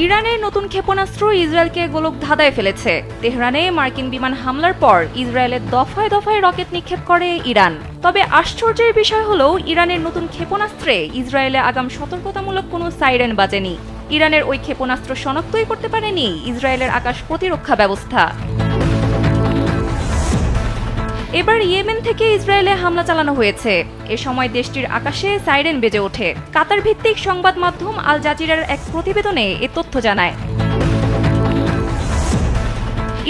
ইরানের নতুন ক্ষেপণাস্ত্র ইসরায়েলকে গোলকধাঁধায় ফেলেছে। তেহরানে মার্কিন বিমান হামলার পর ইসরায়েলের দফায় দফায় রকেট নিক্ষেপ করে ইরান। তবে আশ্চর্যের বিষয় হলো ইরানের নতুন ক্ষেপণাস্ত্রে ইসরায়েলে আগাম সতর্কতামূলক কোনো সাইরেন বাজেনি। ইরানের ওই ক্ষেপণাস্ত্র শনাক্তই করতে পারেনি ইসরায়েলের আকাশ প্রতিরক্ষা ব্যবস্থা। এবার ইয়েমেন থেকে ইসরায়েলে হামলা চালানো হয়েছে। এ সময় দেশটির আকাশে সাইরেন বেজে ওঠে। কাতার ভিত্তিক সংবাদ মাধ্যম আল জাজিরার এক প্রতিবেদনে এ তথ্য জানায়।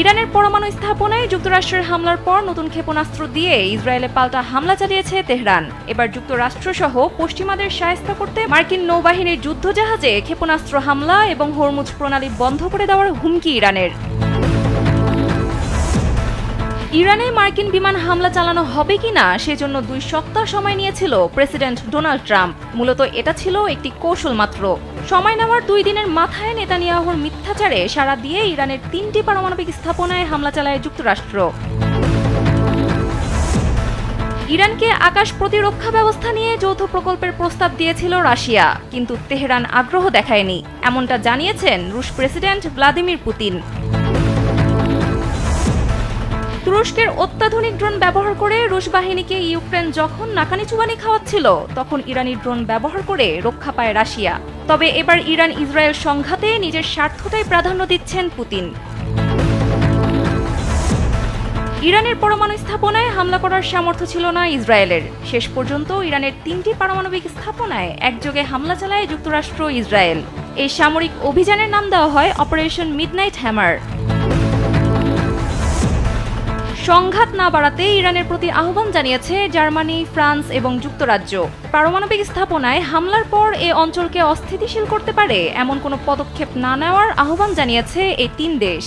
ইরানের পরমাণু স্থাপনায় যুক্তরাষ্ট্রের হামলার পর নতুন ক্ষেপণাস্ত্র দিয়ে ইসরায়েলে পাল্টা হামলা চালিয়েছে তেহরান। এবার যুক্তরাষ্ট্রসহ পশ্চিমাদের শায়েস্তা করতে মার্কিন নৌবাহিনীর যুদ্ধজাহাজে ক্ষেপণাস্ত্র হামলা এবং হরমুজ প্রণালী বন্ধ করে দেওয়ার হুমকি ইরানের। ইরানে মার্কিন বিমান হামলা চালানো হবে কিনা সেজন্য 2 সপ্তাহ সময় নিয়েছিল প্রেসিডেন্ট ডোনাল্ড ট্রাম্প। মূলত এটা ছিল একটি কৌশল মাত্র। সময় নেওয়ার 2 দিনের মাথায় নেতানিয়াহুর মিথ্যাচারে সাড়া দিয়ে ইরানের 3টি পারমাণবিক স্থাপনায় হামলা চালায় যুক্তরাষ্ট্র। ইরানকে আকাশ প্রতিরক্ষা ব্যবস্থা নিয়ে যৌথ প্রকল্পের প্রস্তাব দিয়েছিল রাশিয়া, কিন্তু তেহরান আগ্রহ দেখায়নি, এমনটা জানিয়েছেন রুশ প্রেসিডেন্ট ভ্লাদিমির পুতিন। তুরস্কের অত্যাধুনিক ড্রোন ব্যবহার করে রুশ বাহিনীকে ইউক্রেন যখন নাকানি-চুবানি খাওয়াচ্ছিল, তখন ইরানি ড্রোন ব্যবহার করে রক্ষা পায় রাশিয়া। তবে এবার ইরান ইসরায়েল সংঘাতে নিজের স্বার্থটাই প্রাধান্য দিচ্ছেন পুতিন। ইরানের পরমাণু স্থাপনায় হামলা করার সামর্থ্য ছিল না ইসরায়েলের। শেষ পর্যন্ত ইরানের 3টি পারমাণবিক স্থাপনায় একযোগে হামলা চালায় যুক্তরাষ্ট্র ইসরায়েল। এই সামরিক অভিযানের নাম দেওয়া হয় অপারেশন মিডনাইট হ্যামার। সংঘাত না বাড়াতে ইরানের প্রতি আহ্বান জানিয়েছে জার্মানি, ফ্রান্স এবং যুক্তরাজ্য। পারমাণবিক স্থাপনায় হামলার পর এ অঞ্চলকে অস্থিতিশীল করতে পারে এমন কোনো পদক্ষেপ না নেওয়ার আহ্বান জানিয়েছে এই 3 দেশ।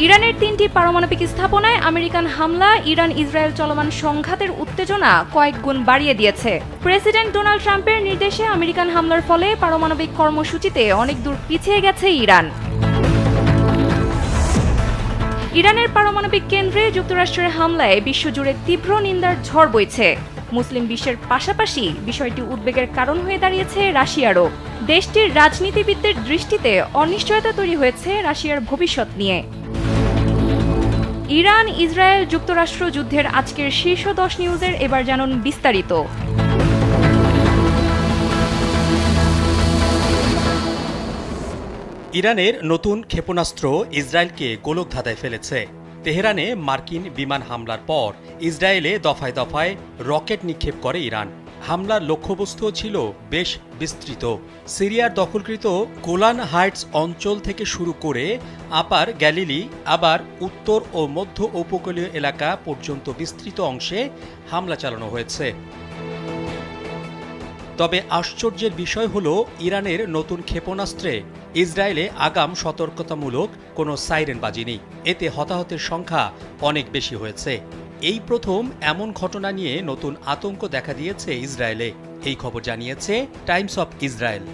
ইরানের 3টি পারমাণবিক স্থাপনায় আমেরিকান হামলা ইরান ইসরায়েল চলমান সংঘাতের উত্তেজনা কয়েক গুণ বাড়িয়ে দিয়েছে। প্রেসিডেন্ট ডোনাল্ড ট্রাম্পের নির্দেশে আমেরিকান হামলার ফলে পারমাণবিক কর্মসূচিতে অনেক দূর পিছিয়ে গেছে ইরান। ইরানের পারমাণবিক কেন্দ্রে যুক্তরাষ্ট্রের হামলায় বিশ্বজুড়ে তীব্র নিন্দার ঝড় বইছে। মুসলিম বিশ্বের পাশাপাশি বিষয়টি উদ্বেগের কারণ হয়ে দাঁড়িয়েছে রাশিয়ারও। দেশটির রাজনীতিবিদদের দৃষ্টিতে অনিশ্চয়তা তৈরি হয়েছে রাশিয়ার ভবিষ্যৎ নিয়ে। ইরান ইসরায়েল যুক্তরাষ্ট্র যুদ্ধের আজকের শীর্ষ 10 নিউজের এবার জানুন বিস্তারিত। ইরানের নতুন ক্ষেপণাস্ত্র ইসরায়েলকে গোলকধাঁধায় ফেলেছে। তেহরানে মার্কিন বিমান হামলার পর ইসরায়েলে দফায় দফায় রকেট নিক্ষেপ করে ইরান। হামলার লক্ষ্যবস্তুও ছিল বেশ বিস্তৃত। সিরিয়ার দখলকৃত গোলান হাইটস অঞ্চল থেকে শুরু করে আপার গ্যালিলি, আবার উত্তর ও মধ্য উপকূলীয় এলাকা পর্যন্ত বিস্তৃত অংশে হামলা চালানো হয়েছে। তবে আশ্চর্যের বিষয় হল ইরানের নতুন ক্ষেপণাস্ত্রে ইসরায়েলে আগাম সতর্কতামূলক কোনো সাইরেন বাজেনি। এতে হতাহতের সংখ্যা অনেক বেশি হয়েছে। এই প্রথম এমন ঘটনা নিয়ে নতুন আতঙ্ক দেখা দিয়েছে ইসরায়েলে। এই খবর জানিয়েছে টাইমস অফ ইসরায়েল।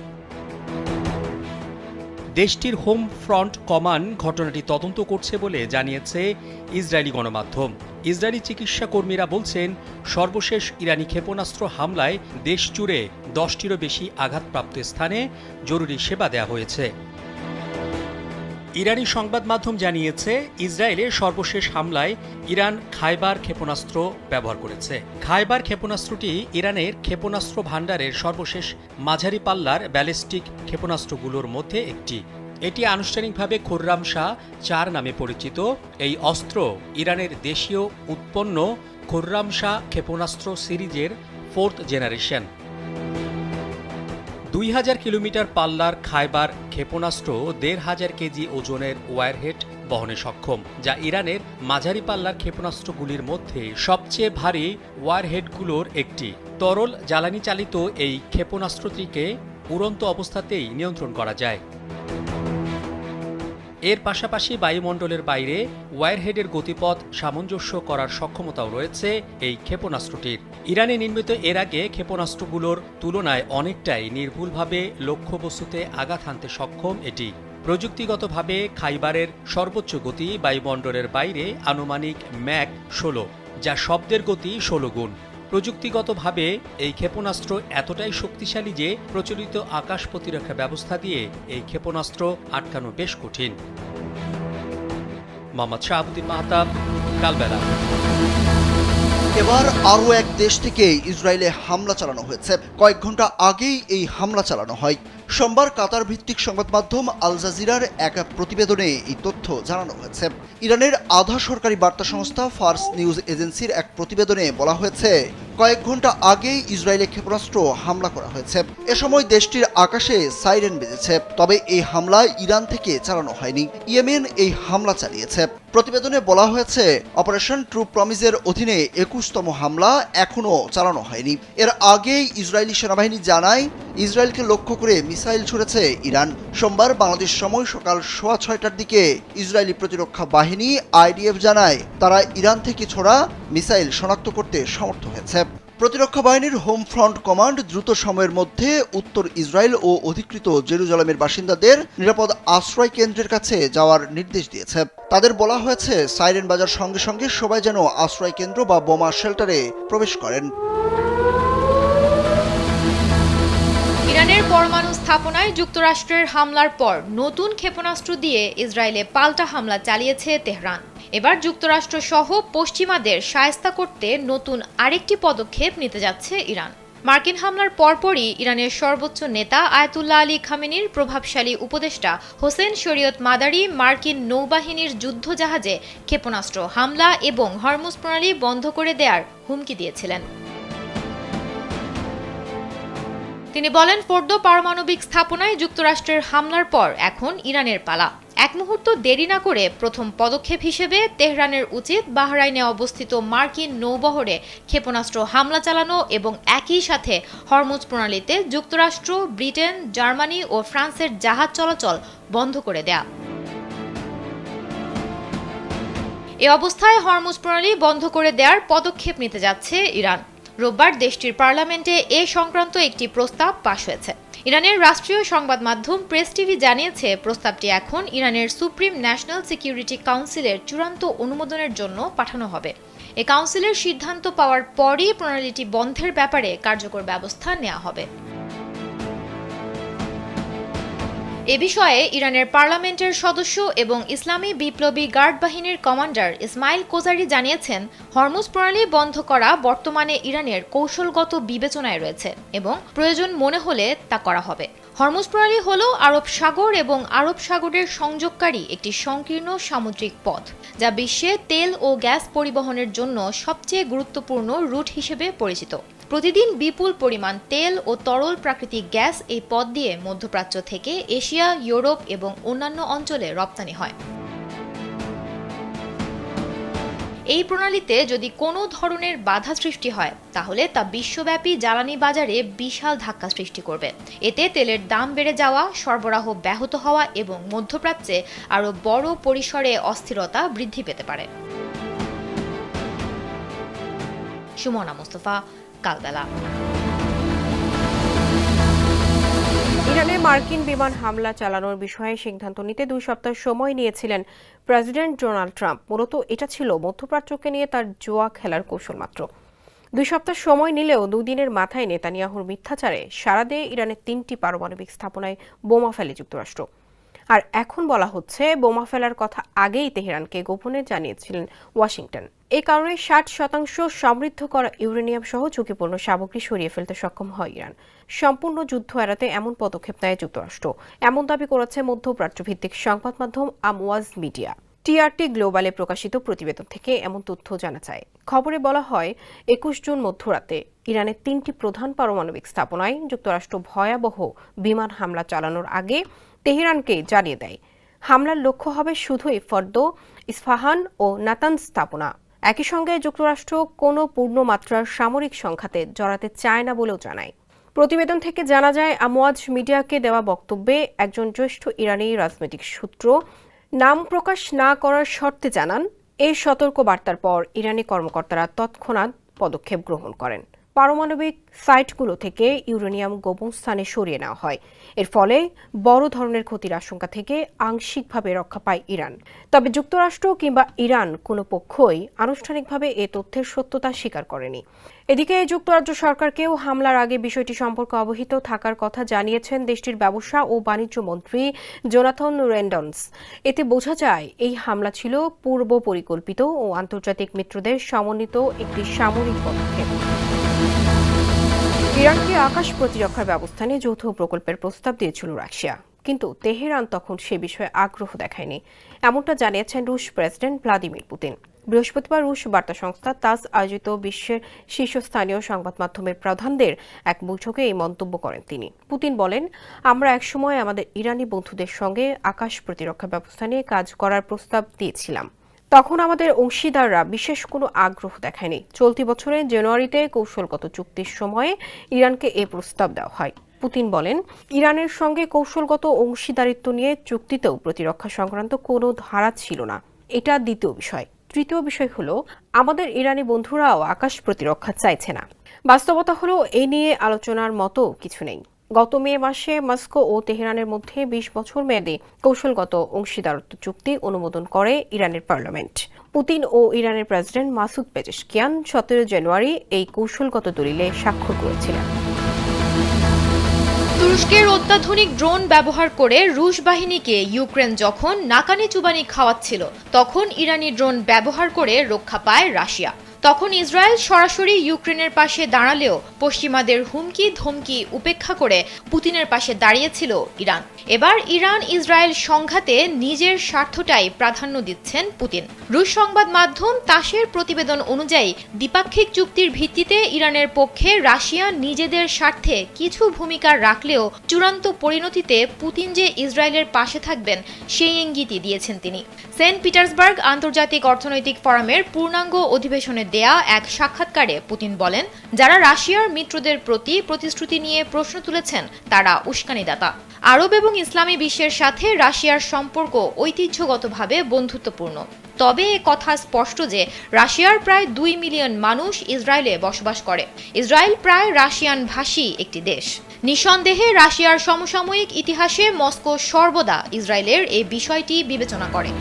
দেশটির হোম ফ্রন্ট কমান্ড ঘটনাটি তদন্ত করছে বলে জানিয়েছে ইসরায়েলি গণমাধ্যম। ইসরায়েলি চিকিৎসা কর্মীরা বলছেন, সর্বশেষ ইরানি ক্ষেপণাস্ত্র হামলায় দেশ জুড়ে 10টিরও বেশি আঘাতপ্রাপ্ত স্থানে জরুরি সেবা দেওয়া হয়েছে। ইরানি সংবাদ মাধ্যম জানিয়েছে, ইসরায়েলের সর্বশেষ হামলায় ইরান খাইবার ক্ষেপণাস্ত্র ব্যবহার করেছে। খাইবার ক্ষেপণাস্ত্রটি ইরানের ক্ষেপণাস্ত্র ভাণ্ডারের সর্বশেষ মাঝারি পাল্লার ব্যালিস্টিক ক্ষেপণাস্ত্রগুলোর মধ্যে একটি। এটি আনুষ্ঠানিকভাবে খুররাম শাহ 4 নামে পরিচিত। এই অস্ত্র ইরানের দেশীয় উৎপন্ন খুররাম শাহ ক্ষেপণাস্ত্র সিরিজের 4th জেনারেশন। 2000 কিলোমিটার পাল্লার খাইবার ক্ষেপণাস্ত্র 1500 কেজি ওজনের ওয়ারহেড বহনে সক্ষম, যা ইরানের মাঝারি পাল্লার ক্ষেপণাস্ত্রগুলির মধ্যে সবচেয়ে ভারী ওয়ারহেডগুলোর একটি। তরল জ্বালানি চালিত এই ক্ষেপণাস্ত্রটিকে উড়ন্ত অবস্থাতেই নিয়ন্ত্রণ করা যায়। এর পাশাপাশি বায়ুমণ্ডলের বাইরে ওয়ারহেডের গতিপথ সামঞ্জস্য করার সক্ষমতাও রয়েছে এই ক্ষেপণাস্ত্রটির। ইরানে নির্মিত এর আগে ক্ষেপণাস্ত্রগুলোর তুলনায় অনেকটাই নির্ভুলভাবে লক্ষ্যবস্তুতে আঘাত হানতে সক্ষম এটি। প্রযুক্তিগতভাবে খাইবারের সর্বোচ্চ গতি বায়ুমণ্ডলের বাইরে আনুমানিক ম্যাক 16, যা শব্দের গতি 16 গুণ। প্রযুক্তিগতভাবে এই ক্ষেপণাস্ত্র এতটাই শক্তিশালী যে প্রচলিত আকাশ প্রতিরক্ষা ব্যবস্থা দিয়ে এই ক্ষেপণাস্ত্র আটকানো বেশ কঠিন। মোহাম্মদ শাহাবুদ্দিন মাহতাব, কালবেলা। এবার আরও এক দেশ থেকে ইসরায়েলে হামলা চালানো হয়েছে। কয়েক ঘন্টা আগেই এই হামলা চালানো হয়। সোমবার কাতার ভিত্তিক সংবাদ মাধ্যম আল জাজিরার এক প্রতিবেদনে এই তথ্য জানানো হয়েছে। ইরানের আধা সরকারি বার্তা সংস্থা ফার্স নিউজ এজেন্সির এক প্রতিবেদনে বলা হয়েছে, কয়েক ঘন্টা আগেই ইসরায়েলে ক্ষেপণাস্ত্র হামলা করা হয়েছে। এ সময় দেশটির আকাশে সাইরেন বেজেছে। তবে এই হামলা ইরান থেকে চালানো হয়নি, ইয়েমেন এই হামলা চালিয়েছে। প্রতিবেদনে বলা হয়েছে, অপারেশন ট্রু প্রমিসের অধীনে ২১তম হামলা এখনও চালানো হয়নি। এর আগেই ইসরায়েলি সেনাবাহিনী জানায়, ইসরায়েলকে লক্ষ্য করে মিসাইল ছুড়েছে ইরান। সোমবার বাংলাদেশ সময় সকাল ৬:৩০টার দিকে ইসরায়েলি প্রতিরক্ষা বাহিনী আইডিএফ জানায়, তারা ইরান থেকে ছোড়া মিসাইল শনাক্ত করতে সমর্থ হয়েছে। প্রতিরক্ষা বাহিনীর হোম ফ্রন্ট কমান্ড দ্রুত সময়ের মধ্যে উত্তর ইসরায়েল ও অধিকৃত জেরুজালেমের বাসিন্দাদের নিরাপদ আশ্রয় কেন্দ্রের কাছে যাওয়ার নির্দেশ দিয়েছে। তাদের বলা হয়েছে, সাইরেন বাজার সঙ্গে সঙ্গে সবাই যেন আশ্রয় কেন্দ্র বা বোমা শেল্টারে প্রবেশ করেন। ইরানের পরমাণু স্থাপনায় যুক্তরাষ্ট্রের হামলার পর নতুন ক্ষেপণাস্ত্র দিয়ে ইসরায়েলে পাল্টা হামলা চালিয়েছে তেহরান। এবার যুক্তরাষ্ট্র সহ পশ্চিমাদের শায়েস্তা করতে নতুন আরেকটি পদক্ষেপ নিতে যাচ্ছে ইরান। মার্কিন হামলার পরপরই ইরানের সর্বোচ্চ নেতা আয়াতুল্লাহ আলী খামেনির প্রভাবশালী উপদেষ্টা হোসেন শরীয়ত মাদারি মার্কিন নৌবাহিনীর যুদ্ধজাহাজে ক্ষেপণাস্ত্র হামলা এবং হরমুজ প্রণালী বন্ধ করে দেওয়ার হুমকি দিয়েছিলেন। তিনি বলেন, ফোর্দো পারমাণবিক স্থাপনায় যুক্তরাষ্ট্রের হামলার পর এখন ইরানের পালা। এক মুহূর্ত দেরি না করে প্রথম পদক্ষেপ হিসেবে তেহরানের উচিত বাহরাইনে অবস্থিত মার্কিন নৌবহরে ক্ষেপণাস্ত্র হামলা চালানো এবং একই সাথে হরমুজ প্রণালীতে যুক্তরাষ্ট্র, ব্রিটেন, জার্মানি ও ফ্রান্সের জাহাজ চলাচল বন্ধ করে দেয়া। এ অবস্থায় হরমুজ প্রণালী বন্ধ করে দেওয়ার পদক্ষেপ নিতে যাচ্ছে ইরান। রোববার দেশটির পার্লামেন্টে এ সংক্রান্ত একটি প্রস্তাব পাশ হয়েছে। ইরানের রাষ্ট্রীয় সংবাদ মাধ্যম প্রেস টিভি জানিয়েছে, প্রস্তাবটি এখন ইরানের সুপ্রিম ন্যাশনাল সিকিউরিটি কাউন্সিলের চূড়ান্ত অনুমোদনের জন্য পাঠানো হবে। এ কাউন্সিলের সিদ্ধান্ত পাওয়ার পরই প্রণালীটি বন্ধের ব্যাপারে কার্যকর ব্যবস্থা নেওয়া হবে। এ বিষয়ে ইরানের পার্লামেন্টের সদস্য এবং ইসলামী বিপ্লবী গার্ড বাহিনীর কমান্ডার ইসমাইল কোজারি জানিয়েছেন, হরমুজ প্রণালী বন্ধ করা বর্তমানে ইরানের কৌশলগত বিবেচনায় রয়েছে এবং প্রয়োজন মনে হলে তা করা হবে। হরমুজ প্রণালী হল আরব সাগর এবং আরব সাগরের সংযোগকারী একটি সংকীর্ণ সামুদ্রিক পথ, যা বিশ্বে তেল ও গ্যাস পরিবহনের জন্য সবচেয়ে গুরুত্বপূর্ণ রুট হিসেবে পরিচিত। প্রতিদিন বিপুল পরিমাণ তেল ও তরল প্রাকৃতিক গ্যাস এই পথ দিয়ে মধ্যপ্রাচ্য থেকে এশিয়া, ইউরোপ এবং অন্যান্য অঞ্চলে রপ্তানি হয়। এই প্রণালীতে যদি কোনো ধরনের বাধা সৃষ্টি হয়, তাহলে তা বিশ্বব্যাপী জ্বালানি বাজারে বিশাল ধাক্কা সৃষ্টি করবে। এতে তেলের দাম বেড়ে যাওয়া, সরবরাহ ব্যাহত হওয়া এবং মধ্যপ্রাচ্যে আরও বড় পরিসরে অস্থিরতা বৃদ্ধি পেতে পারে। সুমনা মুস্তফা, কালবেলা। ইরানে মার্কিন বিমান হামলা চালানোর বিষয়ে সিদ্ধান্ত নিতে 2 সপ্তাহ সময় নিয়েছিলেন প্রেসিডেন্ট ডোনাল্ড ট্রাম্প। মূলত এটা ছিল মধ্যপ্রাচ্যকে নিয়ে তার জুয়া খেলার কৌশল মাত্র। 2 সপ্তাহ সময় নিলেও 2 দিনের মাথায় নেতানিয়াহুর মিথ্যাচারে সাড়া দিয়ে ইরানের 3টি পারমাণবিক স্থাপনায় বোমা ফেলে যুক্তরাষ্ট্র। আর এখন বলা হচ্ছে, বোমা ফেলার কথা আগেই তেহরানকে গোপনে জানিয়েছিলেন ওয়াশিংটন। এই কারণে 60% সমৃদ্ধ করা ইউরেনিয়াম সহ ঝুঁকিপূর্ণ সামগ্রী সরিয়ে ফেলতে সক্ষম হয় ইরান। সম্পূর্ণ যুদ্ধ এড়াতে এমন পদক্ষেপ নেয় যুক্তরাষ্ট্র, এমন দাবি করেছে মধ্যপ্রাচ্য ভিত্তিক সংবাদ মাধ্যম আমওয়াজ মিডিয়া। টিআরটি গ্লোবালে প্রকাশিত প্রতিবেদন থেকে এমন তথ্য জানা যায়। খবরে বলা হয়, 21 জুন মধ্যরাতে ইরানের 3টি প্রধান পারমাণবিক স্থাপনায় যুক্তরাষ্ট্র ভয়াবহ বিমান হামলা চালানোর আগে তেহরানকে জানিয়ে দেয়, হামলার লক্ষ্য হবে শুধুই ফর্দো, ইস্পাহান ও নাতানজ স্থাপনা। একই সঙ্গে যুক্তরাষ্ট্র কোনো পূর্ণমাত্রার সামরিক সংঘাতে জড়াতে চায় না বলেও জানায়। প্রতিবেদন থেকে জানা যায়, আমওয়াজ মিডিয়াকে দেওয়া বক্তব্যে একজন জ্যেষ্ঠ ইরানি রাজনৈতিক সূত্র নাম প্রকাশ না করার শর্তে জানান, এই সতর্ক বার্তার পর ইরানি কর্মকর্তারা তৎক্ষণাৎ পদক্ষেপ গ্রহণ করেন। পারমাণবিক সাইটগুলো থেকে ইউরেনিয়াম গোপন স্থানে সরিয়ে নেওয়া হয়। এর ফলে বড় ধরনের ক্ষতির আশঙ্কা থেকে আংশিকভাবে রক্ষা পায় ইরান। তবে যুক্তরাষ্ট্র কিংবা ইরান কোনো পক্ষই আনুষ্ঠানিকভাবে এ তথ্যের সত্যতা স্বীকার করেনি। এদিকে যুক্তরাজ্য সরকারকেও হামলার আগে বিষয়টি সম্পর্কে অবহিত থাকার কথা জানিয়েছেন দেশটির ব্যবসা ও বাণিজ্য মন্ত্রী জোনাথন রেন্ডলস। এতে বোঝা যায় এই হামলা ছিল পূর্ব পরিকল্পিত ও আন্তর্জাতিক মিত্রদের সমন্বিত একটি সামরিক পদক্ষেপ। ইরানকে আকাশ প্রতিরক্ষার ব্যবস্থা নিয়ে যৌথ প্রকল্পের প্রস্তাব দিয়েছিল রাশিয়া, কিন্তু তেহরান তখন সে বিষয়ে আগ্রহ দেখায়নি, এমনটা জানিয়েছেন রুশ প্রেসিডেন্ট ভ্লাদিমির পুতিন। বৃহস্পতিবার রুশ বার্তা সংস্থা তাস আয়োজিত বিশ্বের শীর্ষস্থানীয় সংবাদ মাধ্যমের প্রধানদের এক বৈঠকে এই মন্তব্য করেন তিনি। পুতিন বলেন, আমরা একসময় আমাদের ইরানি বন্ধুদের সঙ্গে আকাশ প্রতিরক্ষা ব্যবস্থা নিয়ে কাজ করার প্রস্তাব দিয়েছিলাম। তখন আমাদের অংশীদাররা বিশেষ কোনো আগ্রহ দেখায়নি। চলতি বছরের জানুয়ারিতে কৌশলগত চুক্তির সময়ে ইরানকে এ প্রস্তাব দেওয়া হয়। পুতিন বলেন, ইরানের সঙ্গে কৌশলগত অংশীদারিত্ব নিয়ে চুক্তিতেও প্রতিরক্ষা সংক্রান্ত কোনো ধারা ছিল না। এটা দ্বিতীয় বিষয়। তৃতীয় বিষয় হলো, আমাদের ইরানি বন্ধুরাও আকাশ প্রতিরক্ষা চাইছে না। বাস্তবতা হলো, এ নিয়ে আলোচনার মতো কিছু নেই। গত মে মাসে মস্কো ও তেহরানের মধ্যে 20 বছর মেয়াদী কৌশলগত অংশীদারত্ব চুক্তি অনুমোদন করে ইরানের পার্লামেন্ট। পুতিন ও ইরানের প্রেসিডেন্ট মাসুদ পেজেশকিয়ান 17 জানুয়ারি এই কৌশলগত দলিলে স্বাক্ষর করেছিলেন। তুরস্কের অত্যাধুনিক ড্রোন ব্যবহার করে রুশ বাহিনীকে ইউক্রেন যখন নাকানি চুবানি খাওয়াচ্ছিল, তখন ইরানি ড্রোন ব্যবহার করে রক্ষা পায় রাশিয়া। তখন ইসরায়েল সরাসরি ইউক্রেনের পাশে দাঁড়ালেও পশ্চিমাদের হুমকি ধমকি উপেক্ষা করে পুতিনের পাশে দাঁড়িয়েছিল ইরান। এবার ইরান ইসরায়েল সংঘাতে নিজের স্বার্থটাই প্রাধান্য দিচ্ছেন পুতিন। রুশ সংবাদ মাধ্যম তাসের প্রতিবেদন অনুযায়ী দ্বিপাক্ষিক চুক্তির ভিত্তিতে ইরানের পক্ষে রাশিয়া নিজেদের স্বার্থে কিছু ভূমিকা রাখলেও চূড়ান্ত পরিণতিতে পুতিন যে ইসরায়েলের পাশে থাকবেন সেই ইঙ্গিতই দিয়েছেন তিনি। সেন্ট পিটার্সবার্গ আন্তর্জাতিক অর্থনৈতিক ফোরামের পূর্ণাঙ্গ অধিবেশনে দেয়া এক সাক্ষাৎকারে পুতিন বলেন, যারা রাশিয়ার মিত্রদের প্রতি প্রতিশ্রুতি নিয়ে প্রশ্ন তুলেছেন তারা উস্কানিদাতা। আরব এবং ইসলামী বিশ্বের সাথে রাশিয়ার সম্পর্ক ঐতিহ্যগতভাবে বন্ধুত্বপূর্ণ। তবে এ কথা স্পষ্ট যে রাশিয়ার প্রায় 2 মিলিয়ন মানুষ ইসরায়েলে বসবাস করে। ইসরায়েল প্রায় রাশিয়ান ভাষী একটি দেশ। নিঃসন্দেহে রাশিয়ার সমসাময়িক ইতিহাসে মস্কো সর্বদা ইসরায়েলের এই বিষয়টি বিবেচনা করে।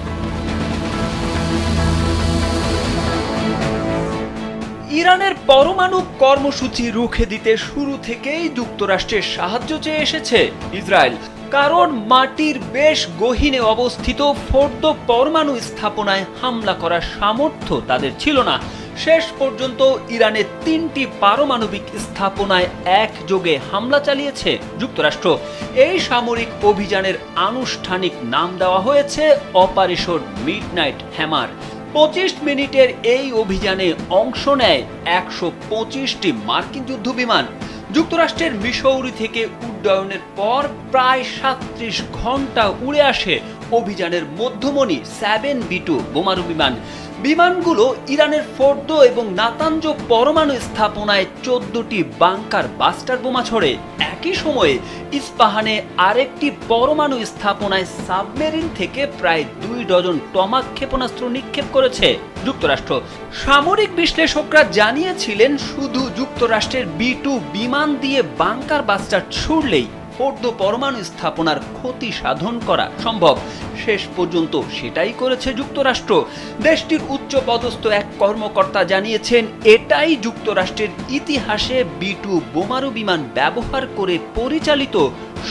ইরানের পরমাণু কর্মসূচি রুখে দিতে শুরু থেকেই যুক্তরাষ্ট্রের সাহায্য চেয়ে এসেছে ইসরায়েল, কারণ মাটির বেশ গহীনে অবস্থিত ফোর্দো পরমাণু স্থাপনায় হামলা করার সামর্থ্য তাদের ছিল না। শেষ পর্যন্ত ইরানের 3টি পারমাণবিক স্থাপনায় একযোগে হামলা চালিয়েছে যুক্তরাষ্ট্র। এই সামরিক অভিযানের আনুষ্ঠানিক নাম দেওয়া হয়েছে অপারেশন মিডনাইট হ্যামার। 25 মিনিটের এই অভিযানে অংশ নেয় 125টি মার্কিন যুদ্ধবিমান। যুক্তরাষ্ট্রের মিসৌরি থেকে উড্ডয়নের পর প্রায় 37 ঘন্টা উড়ে আসে অভিযানের মধ্যমণি 7B2 বোমারু বিমান। বিমানগুলো ইরানের ফোর্দো এবং নাতাঞ্জ পরমাণু স্থাপনায় 14টি বাংকার বাস্টার বোমা ছোড়ে। একই সময়ে ইস্পাহানে আরেকটি পরমাণু স্থাপনায় সাবমেরিন থেকে প্রায় 2 ডজন টমাক ক্ষেপণাস্ত্র নিক্ষেপ করেছে যুক্তরাষ্ট্র। সামরিক বিশ্লেষকরা জানিয়েছিলেন, শুধু যুক্তরাষ্ট্রের B2 বিমান দিয়ে বাংকার বাস্টার ছুড়লেই ফোর্দো পরমাণু স্থাপনার ক্ষতি সাধন করা সম্ভব। শেষ পর্যন্ত সেটাই করেছে যুক্তরাষ্ট্র। দেশটির উচ্চপদস্থ এক কর্মকর্তা জানিয়েছেন, এটাই যুক্তরাষ্ট্রের ইতিহাসে B2 বোমারু বিমান ব্যবহার করে পরিচালিত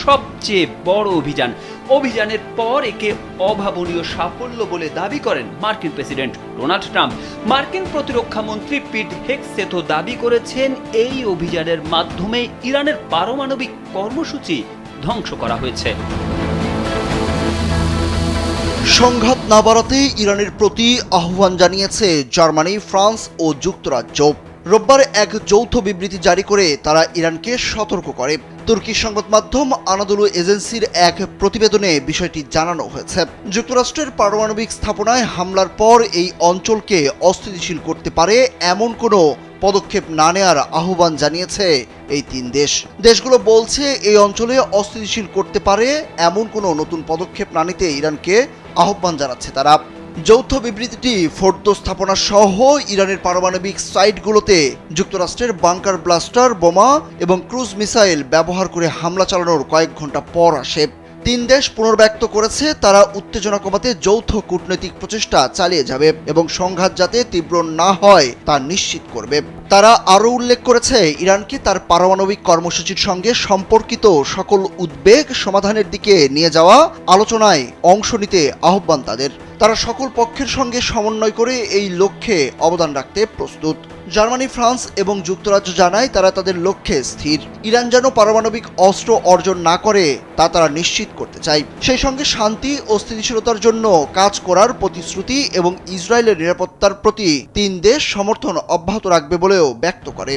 সবচেয়ে বড় অভিযান। অভিযানের পর একে অভাবনীয় সাফল্য বলে দাবি করেন মার্কিন প্রেসিডেন্ট ডোনাল্ড ট্রাম্প। মার্কিন প্রতিরক্ষা মন্ত্রী পিট হেগসেথও দাবি করেছেন, এই অভিযানের মাধ্যমে ইরানের পারমাণবিক কর্মসূচি ধ্বংস করা হয়েছে। সংঘাত না বাড়াতে ইরানের প্রতি আহ্বান জানিয়েছে জার্মানি, ফ্রান্স ও যুক্তরাজ্য। রোববার এক যৌথ বিবৃতি জারি করে তারা ইরানকে সতর্ক করে। তুর্কি সংবাদ মাধ্যম আনাদোলু এজেন্সির এক প্রতিবেদনে বিষয়টি জানানো হয়েছে। যুক্তরাষ্ট্রের পারমাণবিক স্থাপনায় হামলার পর এই অঞ্চলকে অস্থিতিশীল করতে পারে এমন কোনো পদক্ষেপ না নেওয়ার আহ্বান জানিয়েছে এই 3 দেশ। দেশগুলো বলছে, এই অঞ্চলে অস্থিতিশীল করতে পারে এমন কোনো নতুন পদক্ষেপ না নিতে ইরানকে আহ্বান জানাচ্ছে তারা। যৌথ বিবৃতিটি ফোর্দো স্থাপনা সহ ইরানের পারমাণবিক সাইটগুলোতে যুক্তরাষ্ট্রের বাংকার ব্লাস্টার বোমা এবং ক্রুজ মিসাইল ব্যবহার করে হামলা চালানোর কয়েক ঘন্টা পর আসে। তিন দেশ পুনর্ব্যক্ত করেছে তারা উত্তেজনা কমাতে যৌথ কূটনৈতিক প্রচেষ্টা চালিয়ে যাবে এবং সংঘাত যাতে তীব্র না হয় তা নিশ্চিত করবে। তারা আরও উল্লেখ করেছে ইরানকে তার পারমাণবিক কর্মসূচির সঙ্গে সম্পর্কিত সকল উদ্বেগ সমাধানের দিকে নিয়ে যাওয়া আলোচনায় অংশ নিতে আহ্বান তাদের। তারা সকল পক্ষের সঙ্গে সমন্বয় করে এই লক্ষ্যে অবদান রাখতে প্রস্তুত। জার্মানি, ফ্রান্স এবং যুক্তরাজ্য জানায় তারা তাদের লক্ষ্যে স্থির। ইরান যেন পারমাণবিক অস্ত্র অর্জন না করে তা তারা নিশ্চিত করতে চায়। সেই সঙ্গে শান্তি ও স্থিতিশীলতার জন্য কাজ করার প্রতিশ্রুতি এবং ইসরায়েলের নিরাপত্তার প্রতি তিন দেশ সমর্থন অব্যাহত রাখবে বলেও ব্যক্ত করে।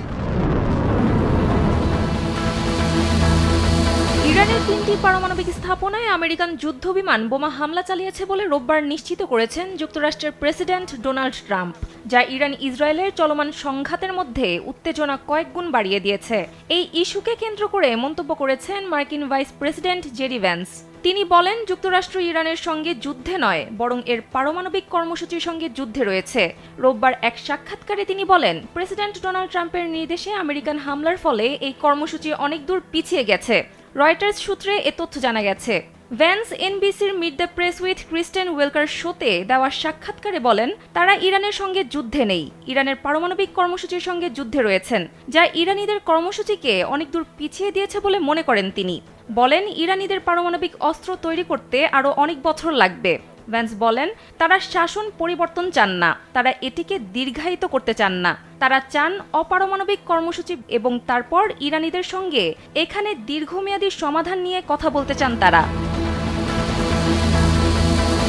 ইরানের 3টি পারমাণবিক স্থাপনায় আমেরিকান যুদ্ধবিমান বোমা হামলা চালিয়েছে বলে রোববার নিশ্চিত করেছেন যুক্তরাষ্ট্রের প্রেসিডেন্ট ডোনাল্ড ট্রাম্প, যা ইরান ইসরায়েলের চলমান সংঘাতের মধ্যে উত্তেজনা কয়েক গুণ বাড়িয়ে দিয়েছে। এই ইস্যুকে কেন্দ্র করে মন্তব্য করেছেন মার্কিন ভাইস প্রেসিডেন্ট জেডি ভ্যান্স। তিনি বলেন, যুক্তরাষ্ট্র ইরানের সঙ্গে যুদ্ধে নয় বরং এর পারমাণবিক কর্মসূচির সঙ্গে যুদ্ধে রয়েছে। রোববার এক সাক্ষাৎকারে তিনি বলেন, প্রেসিডেন্ট ডোনাল্ড ট্রাম্পের নির্দেশে আমেরিকান হামলার ফলে এই কর্মসূচি অনেক দূর পিছিয়ে গেছে। রয়টার্স সূত্রে এ তথ্য জানা গেছে। ভ্যান্স এনবিসির Meet the Press with Kristen Welker শোতে দেওয়া সাক্ষাৎকারে বলেন, তারা ইরানের সঙ্গে যুদ্ধে নেই, ইরানের পারমাণবিক কর্মসূচির সঙ্গে যুদ্ধে রয়েছেন, যা ইরানিদের কর্মসূচিকে অনেক দূর পিছিয়ে দিয়েছে বলে মনে করেন তিনি। বলেন, ইরানিদের পারমাণবিক অস্ত্র তৈরি করতে আরও অনেক বছর লাগবে। ভ্যান্স বলেন, তারা শাসন পরিবর্তন চান না, তারা এটিকে দীর্ঘায়িত করতে চান না, তারা চান অপারমাণবিক কর্মসূচি এবং তারপর ইরানিদের সঙ্গে এখানে দীর্ঘমেয়াদী সমাধান নিয়ে কথা বলতে চান তারা।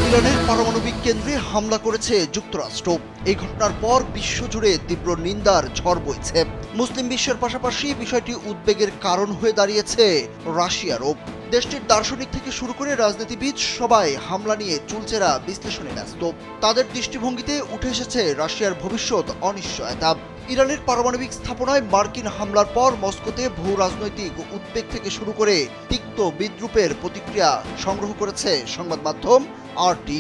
ইরানের পারমাণবিক কেন্দ্রে হামলা করেছে যুক্তরাষ্ট্র। এই ঘটনার পর বিশ্বজুড়ে তীব্র নিন্দার ঝড় বইছে। মুসলিম বিশ্বের পাশাপাশি বিষয়টি উদ্বেগের কারণ হয়ে দাঁড়িয়েছে রাশিয়ারও। দেশটির দার্শনিক থেকে শুরু করে রাজনীতিবিদ সবাই হামলা নিয়ে চুলচেরা বিশ্লেষণে ব্যস্ত। তাদের দৃষ্টিভঙ্গিতে উঠে এসেছে রাশিয়ার ভবিষ্যৎ অনিশ্চয়তা। ইরানের পারমাণবিক স্থাপনায় মার্কিন হামলার পর মস্কোতে ভূ রাজনৈতিক উদ্বেগ থেকে শুরু করে তিক্ত বিদ্রূপের প্রতিক্রিয়া সংগ্রহ করেছে সংবাদ মাধ্যম RT।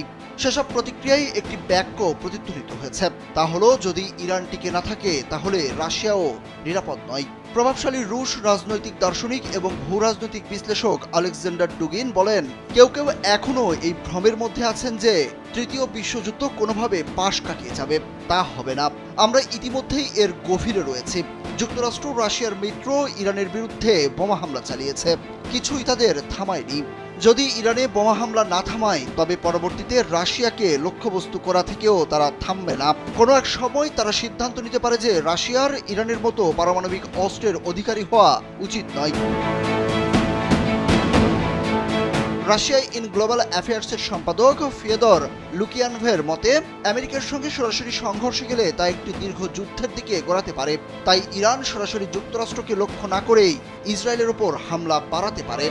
সেসব প্রতিক্রিয়ায় একটি বাক্য প্রতিধ্বনিত হয়েছে, তা হলো, যদি ইরান টিকে না থাকে তাহলে রাশিয়াও নিরাপদ নয়। প্রভাবশালী রুশ রাজনৈতিক দার্শনিক এবং ভূ রাজনৈতিক বিশ্লেষক আলেকজান্ডার ডুগিন বলেন, কেউ কেউ এখনও এই ভ্রমের মধ্যে আছেন যে তৃতীয় বিশ্বযুদ্ধ কোনোভাবে পাশ কাটিয়ে যাবে। তা হবে না। আমরা ইতিমধ্যেই এর গভীরে রয়েছি। যুক্তরাষ্ট্র রাশিয়ার মিত্র ইরানের বিরুদ্ধে বোমা হামলা চালিয়েছে, কিছুই তাদের থামায়নি। যদি ইরানে বোমা হামলা না থামায় তবে পরবর্তীতে রাশিয়াকে লক্ষ্যবস্তু করা থেকেও তারা থামবে না। কোনো এক সময় তারা সিদ্ধান্ত নিতে পারে যে রাশিয়ার ইরানের মতো পারমাণবিক অস্ত্রের অধিকারী হওয়া উচিত নয়। রাশিয়া ইন গ্লোবাল অ্যাফেয়ার্সের সম্পাদক ফিয়েদর লুকিয়ানভের মতে, আমেরিকার সঙ্গে সরাসরি সংঘর্ষে গেলে তা একটি দীর্ঘ যুদ্ধের দিকে গড়াতে পারে। তাই ইরান সরাসরি যুক্তরাষ্ট্রকে লক্ষ্য না করেই ইসরায়েলের ওপর হামলা বাড়াতে পারে।